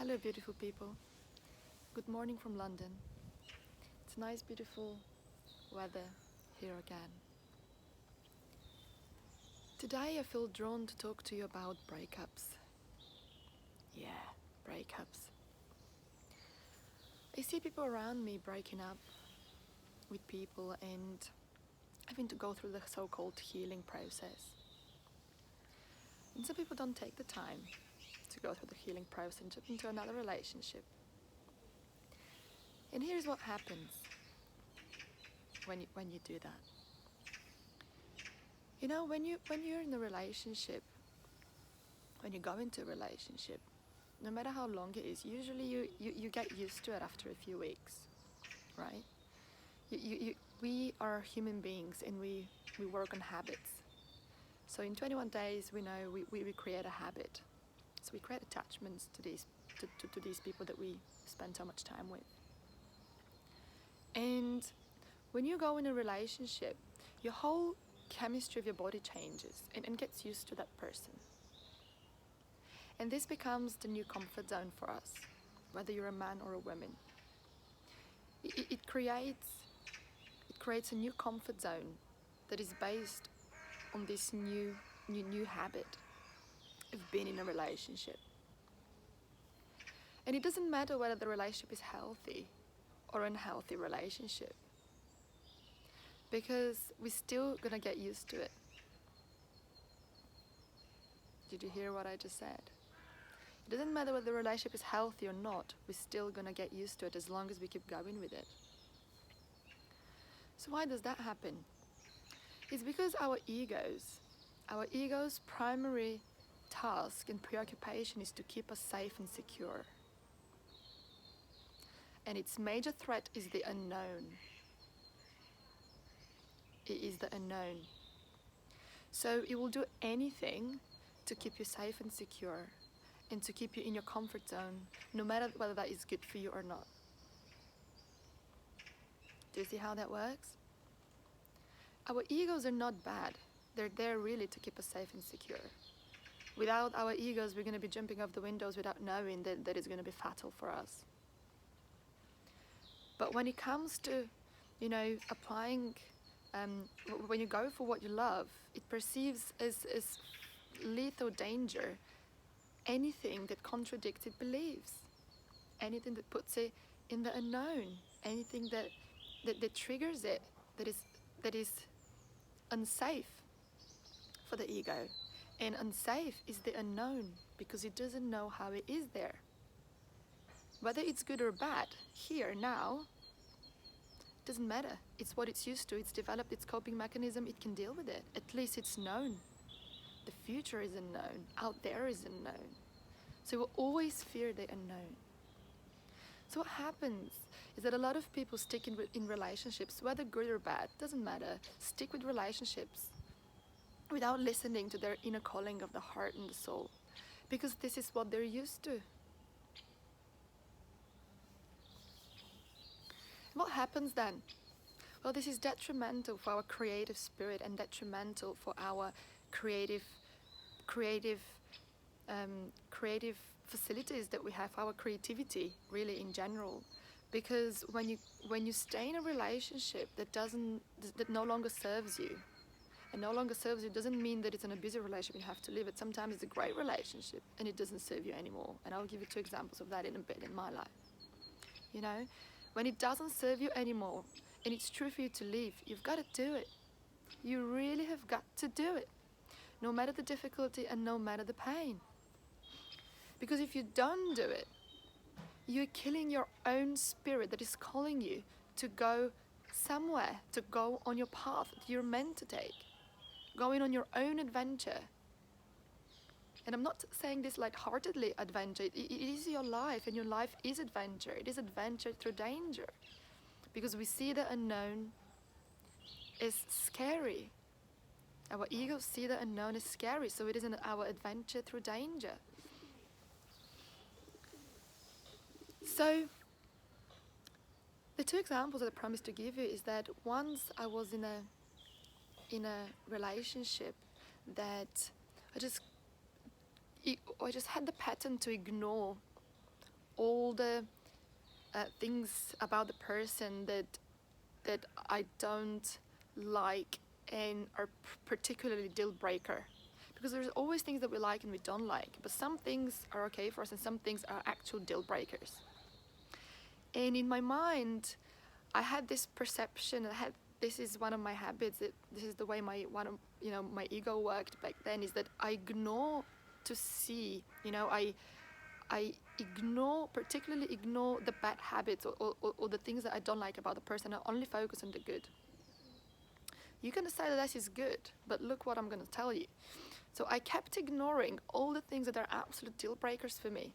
Hello, beautiful people. Good morning from London. It's nice, beautiful weather here again. Today I feel drawn to talk to you about breakups. Yeah, breakups. I see people around me breaking up with people and having to go through the so-called healing process. And some people don't take the time to go through the healing process and jump into another relationship. And here's what happens when you do that. You know, when you're in a relationship, when you go into a relationship, no matter how long it is, usually you get used to it after a few weeks, right? We are human beings and we work on habits. So in 21 days, we know we create a habit. So we create attachments to these people that we spend so much time with. And when you go in a relationship, your whole chemistry of your body changes and gets used to that person. And this becomes the new comfort zone for us, whether you're a man or a woman. It creates a new comfort zone that is based on this new habit of being in a relationship. And it doesn't matter whether the relationship is healthy or unhealthy relationship, because we're still gonna get used to it. Did you hear what I just said? It doesn't matter whether the relationship is healthy or not, we're still gonna get used to it as long as we keep going with it. So why does that happen? It's because our ego's primary task and preoccupation is to keep us safe and secure. And its major threat is the unknown. It is the unknown. So it will do anything to keep you safe and secure and to keep you in your comfort zone, no matter whether that is good for you or not. Do you see how that works? Our egos are not bad. They're there really to keep us safe and secure. Without our egos, we're going to be jumping off the windows without knowing that it's going to be fatal for us. But when it comes to, applying, when you go for what you love, it perceives as lethal danger anything that contradicts its beliefs, anything that puts it in the unknown, anything that triggers it, that is unsafe for the ego. And unsafe is the unknown because it doesn't know how it is there. Whether it's good or bad, here, now, doesn't matter. It's what it's used to. It's developed its coping mechanism. It can deal with it. At least it's known. The future is unknown. Out there is unknown. So we'll always fear the unknown. So what happens is that a lot of people stick in relationships, whether good or bad, doesn't matter, stick with relationships without listening to their inner calling of the heart and the soul, because this is what they're used to. What happens then? Well, this is detrimental for our creative spirit and detrimental for our creative facilities that we have, our creativity really in general. Because when you stay in a relationship that no longer serves you, and no longer serves you doesn't mean that it's an abusive relationship, you have to leave it. Sometimes it's a great relationship and it doesn't serve you anymore. And I'll give you 2 examples of that in a bit in my life. When it doesn't serve you anymore and it's true for you to leave, you've got to do it. You really have got to do it, no matter the difficulty and no matter the pain. Because if you don't do it, you're killing your own spirit that is calling you to go somewhere, to go on your path that you're meant to take, going on your own adventure. And I'm not saying this lightheartedly adventure. It is your life, and your life is adventure. It is adventure through danger. Because we see the unknown is scary. Our egos see the unknown as scary, so it is our adventure through danger. So, the 2 examples that I promised to give you is that once I was in a relationship that I just had the pattern to ignore all the things about the person that I don't like and are particularly deal breaker. Because there's always things that we like and we don't like, but some things are okay for us and some things are actual deal breakers. And in my mind, I had this perception, this is one of my habits, this is the way my ego worked back then, is that I ignore to see, I particularly ignore the bad habits or the things that I don't like about the person. I only focus on the good. You're going to say that this is good, but look what I'm going to tell you. So I kept ignoring all the things that are absolute deal breakers for me.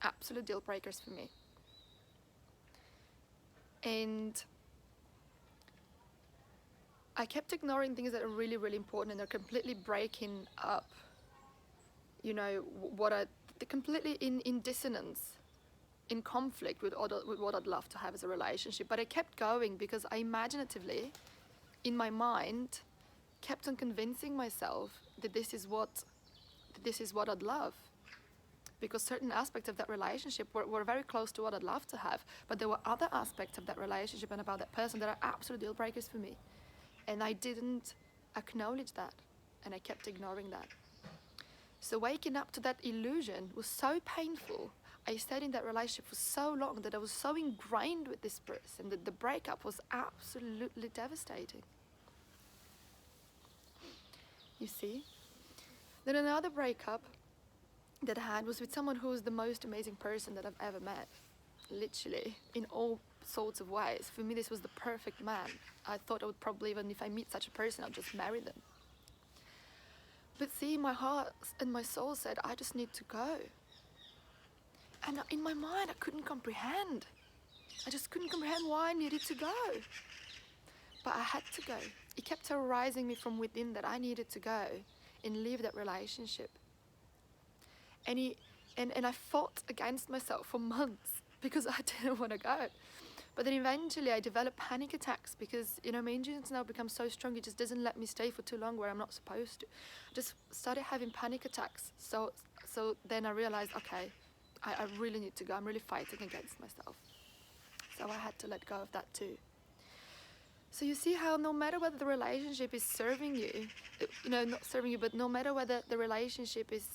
Absolute deal breakers for me. And I kept ignoring things that are really, really important, and they're completely breaking up, they're completely in dissonance, in conflict with what I'd love to have as a relationship. But I kept going because I imaginatively, in my mind, kept on convincing myself that this is what I'd love. Because certain aspects of that relationship were very close to what I'd love to have, but there were other aspects of that relationship and about that person that are absolute deal breakers for me. And I didn't acknowledge that, and I kept ignoring that. So waking up to that illusion was so painful. I stayed in that relationship for so long that I was so ingrained with this person that the breakup was absolutely devastating. You see? Then another breakup that I had was with someone who was the most amazing person that I've ever met. Literally, in all sorts of ways. For me, this was the perfect man. I thought I would probably, even if I meet such a person, I'll just marry them. But see, my heart and my soul said, I just need to go. And in my mind, I couldn't comprehend. I just couldn't comprehend why I needed to go. But I had to go. It kept terrorizing me from within that I needed to go and leave that relationship. And I fought against myself for months because I didn't want to go. But then eventually I developed panic attacks because, my injuries now become so strong, it just doesn't let me stay for too long where I'm not supposed to. I just started having panic attacks. So then I realized, okay, I really need to go. I'm really fighting against myself. So I had to let go of that too. So you see how no matter whether the relationship is serving you, not serving you, but no matter whether the relationship is,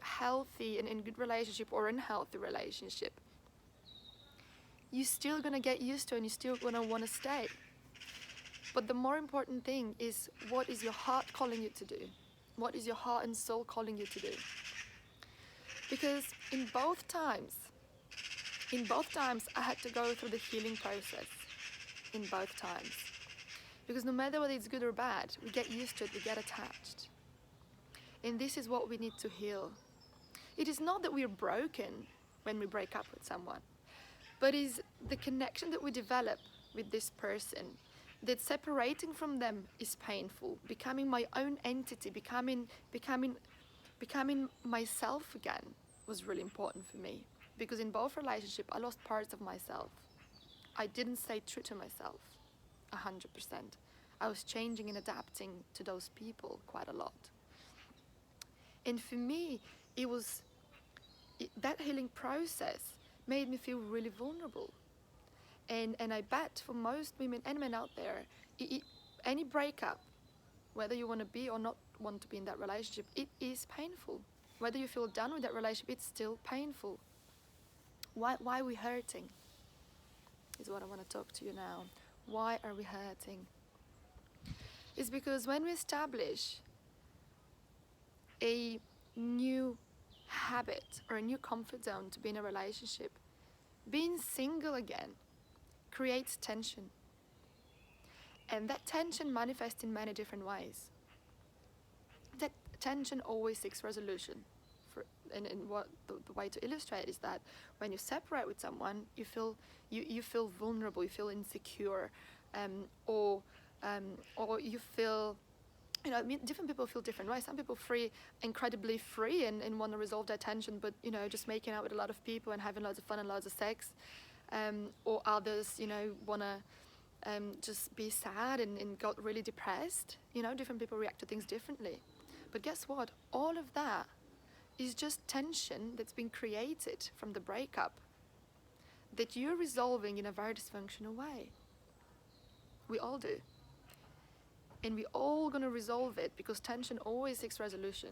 healthy and in good relationship or unhealthy relationship, you're still going to get used to it and you're still going to want to stay. But the more important thing is, what is your heart calling you to do? What is your heart and soul calling you to do? Because in both times, I had to go through the healing process. In both times. Because no matter whether it's good or bad, we get used to it, we get attached. And this is what we need to heal. It is not that we are broken when we break up with someone, but is the connection that we develop with this person, that separating from them is painful. Becoming my own entity, becoming myself again was really important for me. Because in both relationships, I lost parts of myself. I didn't stay true to myself 100%. I was changing and adapting to those people quite a lot. And for me, that healing process made me feel really vulnerable. And I bet for most women and men out there, any breakup, whether you want to be or not want to be in that relationship, it is painful. Whether you feel done with that relationship, it's still painful. Why are we hurting? Is what I want to talk to you now. Why are we hurting? It's because when we establish a new habit or a new comfort zone to be in a relationship, being single again creates tension. And that tension manifests in many different ways. That tension always seeks resolution. And what the way to illustrate is that when you separate with someone, you feel vulnerable, you feel insecure, or you feel, different people feel different ways. Some people incredibly free and want to resolve their tension, but just making out with a lot of people and having loads of fun and loads of sex, or others want to just be sad and got really depressed. Different people react to things differently. But guess what? All of that is just tension that's been created from the breakup that you're resolving in a very dysfunctional way. We all do. And we're all going to resolve it because tension always seeks resolution.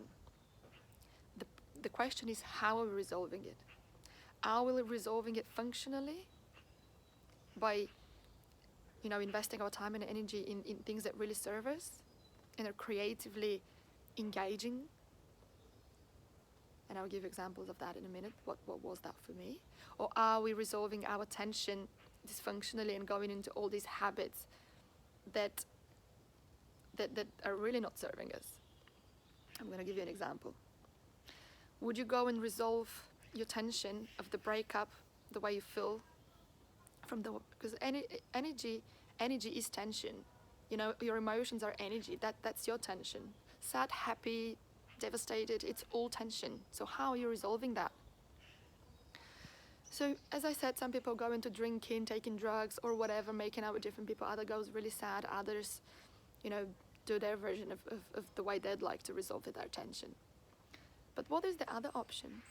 The question is, how are we resolving it? Are we resolving it functionally by, investing our time and energy in things that really serve us and are creatively engaging? And I'll give examples of that in a minute. What was that for me? Or are we resolving our tension dysfunctionally and going into all these habits that are really not serving us? I'm going to give you an example. Would you go and resolve your tension of the breakup, the way you feel because energy is tension. Your emotions are energy. That's your tension. Sad, happy, devastated, it's all tension. So how are you resolving that? So as I said, some people go into drinking, taking drugs or whatever, making out with different people. Others goes really sad. Others, do their version of the way they'd like to resolve their tension. But what is the other option?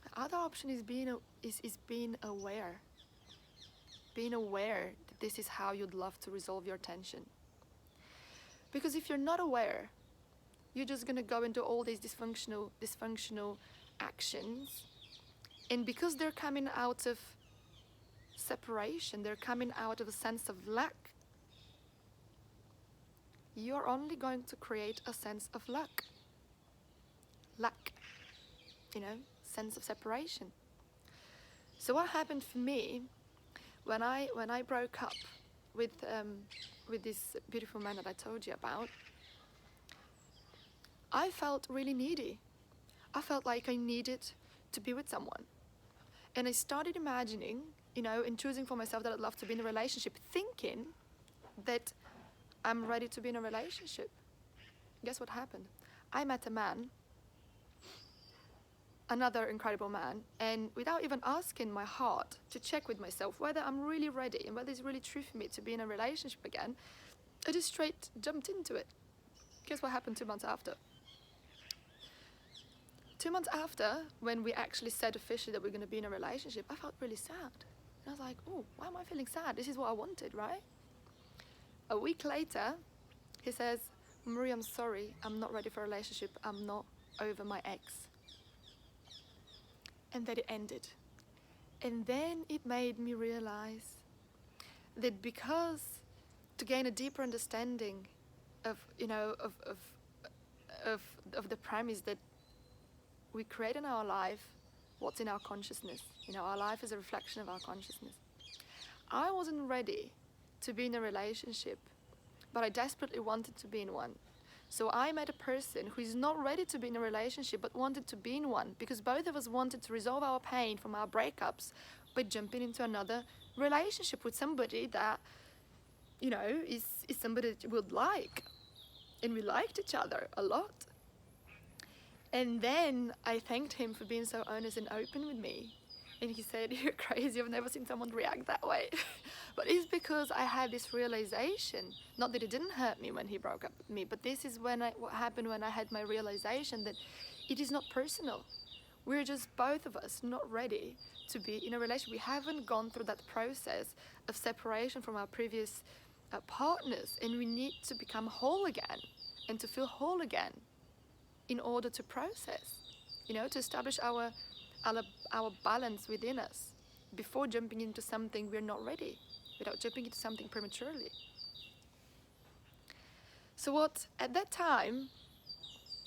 The other option is being aware. Being aware that this is how you'd love to resolve your tension. Because if you're not aware, you're just going to go into all these dysfunctional actions. And because they're coming out of separation, they're coming out of a sense of lack, you're only going to create a sense of lack. Sense of separation. So what happened for me when I broke up with this beautiful man that I told you about, I felt really needy. I felt like I needed to be with someone. And I started imagining, and choosing for myself that I'd love to be in a relationship, thinking that I'm ready to be in a relationship. Guess what happened? I met a man, another incredible man, and without even asking my heart to check with myself whether I'm really ready and whether it's really true for me to be in a relationship again, I just straight jumped into it. Guess what happened 2 months after? 2 months after, when we actually said officially that we're going to be in a relationship, I felt really sad. And I was like, oh, why am I feeling sad? This is what I wanted, right? A week later, he says, Marie, I'm sorry, I'm not ready for a relationship. I'm not over my ex. And then it ended. And then it made me realize that because to gain a deeper understanding of the premise that we create in our life what's in our consciousness. Our life is a reflection of our consciousness. I wasn't ready to be in a relationship, but I desperately wanted to be in one. So I met a person who is not ready to be in a relationship but wanted to be in one, because both of us wanted to resolve our pain from our breakups by jumping into another relationship with somebody that, is somebody that you would like. And we liked each other a lot. And then I thanked him for being so honest and open with me. And he said, you're crazy, I've never seen someone react that way. But it's because I had this realization, not that it didn't hurt me when he broke up with me, but this is what happened when I had my realization that it is not personal. We're just both of us not ready to be in a relationship. We haven't gone through that process of separation from our previous partners, and we need to become whole again and to feel whole again in order to process, to establish our balance within us before jumping into something we're not ready, without jumping into something prematurely. So at that time,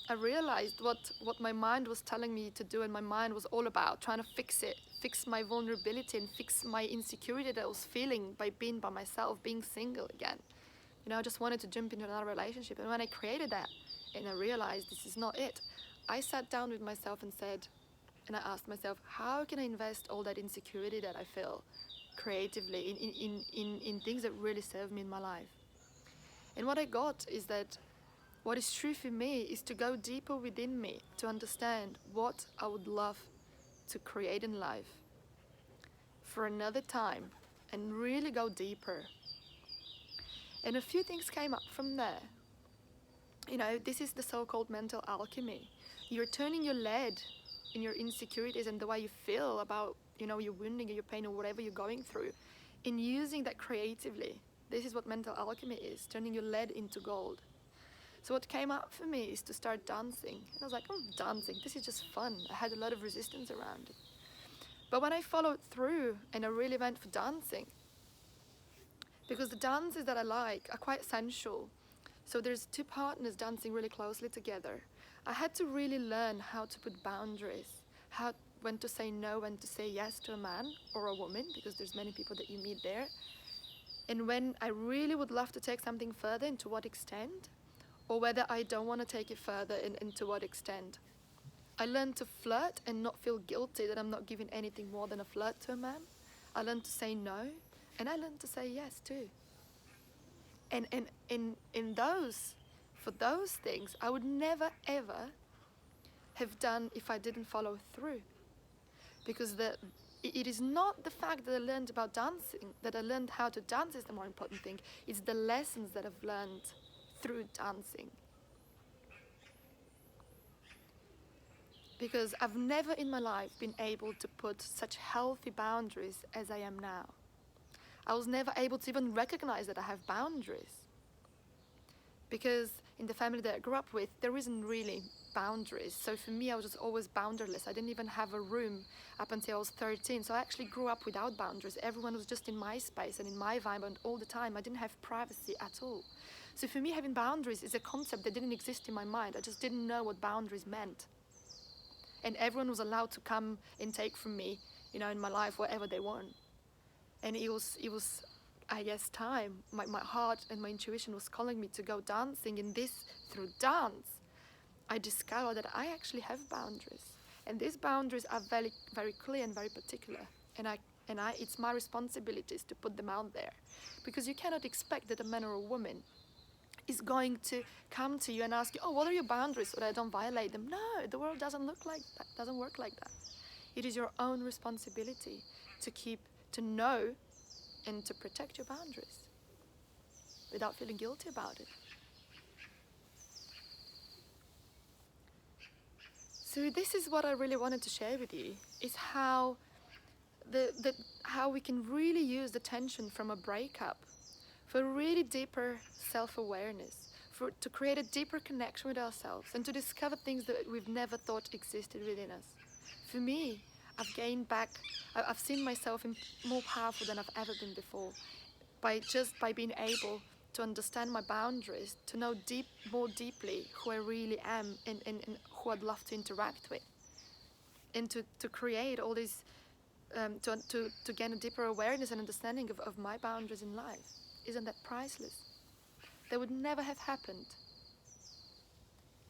I realized what my mind was telling me to do, and my mind was all about trying to fix my vulnerability and fix my insecurity that I was feeling by being by myself, being single again. I just wanted to jump into another relationship. And when I created that and I realized this is not it, I sat down with myself and I asked myself, how can I invest all that insecurity that I feel creatively in things that really serve me in my life? And what I got is that what is true for me is to go deeper within me, to understand what I would love to create in life for another time, and really go deeper. And a few things came up from there. This is the so-called mental alchemy. you're turning your lead in your insecurities and the way you feel about, your wounding or your pain or whatever you're going through, in using that creatively. This is what mental alchemy is, turning your lead into gold. So what came up for me is to start dancing. And I was like, dancing, this is just fun. I had a lot of resistance around it. But when I followed through and I really went for dancing, because the dances that I like are quite sensual. So there's two partners dancing really closely together. I had to really learn how to put boundaries, when to say no, when to say yes to a man or a woman, because there's many people that you meet there. And when I really would love to take something further, and to what extent, or whether I don't want to take it further, and to what extent. I learned to flirt and not feel guilty that I'm not giving anything more than a flirt to a man. I learned to say no, and I learned to say yes too. And for those things, I would never ever have done if I didn't follow through. Because it is not the fact that I learned about dancing, that I learned how to dance is the more important thing. It's the lessons that I've learned through dancing. Because I've never in my life been able to put such healthy boundaries as I am now. I was never able to even recognize that I have boundaries. Because in the family that I grew up with, there isn't really boundaries. So for me, I was just always boundaryless. I didn't even have a room up until I was 13. So I actually grew up without boundaries. Everyone was just in my space and in my vibe, and all the time I didn't have privacy at all. So for me, having boundaries is a concept that didn't exist in my mind. I just didn't know what boundaries meant. And everyone was allowed to come and take from me, in my life, whatever they want. And it was I guess, time. My heart and my intuition was calling me to go dancing. And through dance, I discovered that I actually have boundaries. And these boundaries are very, very clear and very particular. And it's my responsibilities to put them out there. Because you cannot expect that a man or a woman is going to come to you and ask you, what are your boundaries so that I don't violate them? No, the world doesn't work like that. It is your own responsibility to know and to protect your boundaries without feeling guilty about it. So this is what I really wanted to share with you, is how how we can really use the tension from a breakup for really deeper self-awareness, to create a deeper connection with ourselves and to discover things that we've never thought existed within us. For me, I've seen myself more powerful than I've ever been before, by being able to understand my boundaries, to know more deeply who I really am and who I'd love to interact with, and to create all these, to gain a deeper awareness and understanding of my boundaries in life. Isn't that priceless? That would never have happened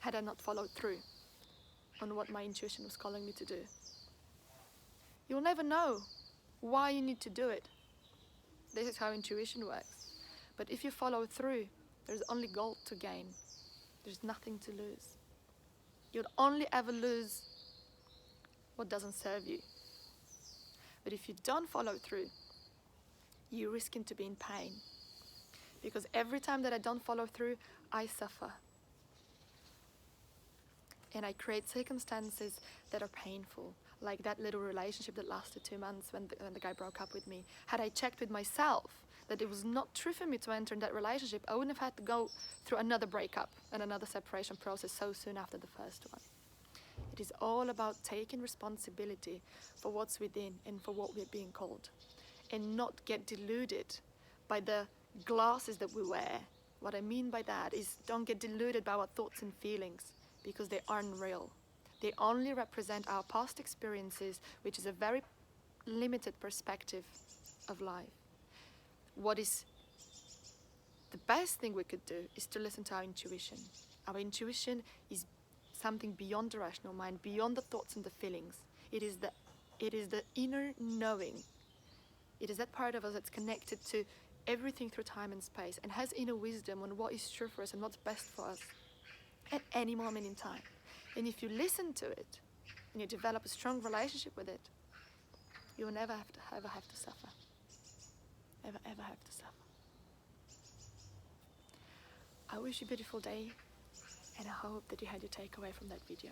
had I not followed through on what my intuition was calling me to do. You'll never know why you need to do it. This is how intuition works. But if you follow through, there's only gold to gain. There's nothing to lose. You'll only ever lose what doesn't serve you. But if you don't follow through, you're risking to be in pain. Because every time that I don't follow through, I suffer. And I create circumstances that are painful. Like that little relationship that lasted 2 months when the guy broke up with me. Had I checked with myself that it was not true for me to enter in that relationship, I wouldn't have had to go through another breakup and another separation process so soon after the first one. It is all about taking responsibility for what's within and for what we're being called. And not get deluded by the glasses that we wear. What I mean by that is, don't get deluded by our thoughts and feelings, because they aren't real. They only represent our past experiences, which is a very limited perspective of life. What is the best thing we could do is to listen to our intuition. Our intuition is something beyond the rational mind, beyond the thoughts and the feelings. It is the inner knowing. It is that part of us that's connected to everything through time and space and has inner wisdom on what is true for us and what's best for us at any moment in time. And if you listen to it and you develop a strong relationship with it, you will never ever have to suffer. Ever have to suffer. I wish you a beautiful day, and I hope that you had your takeaway from that video.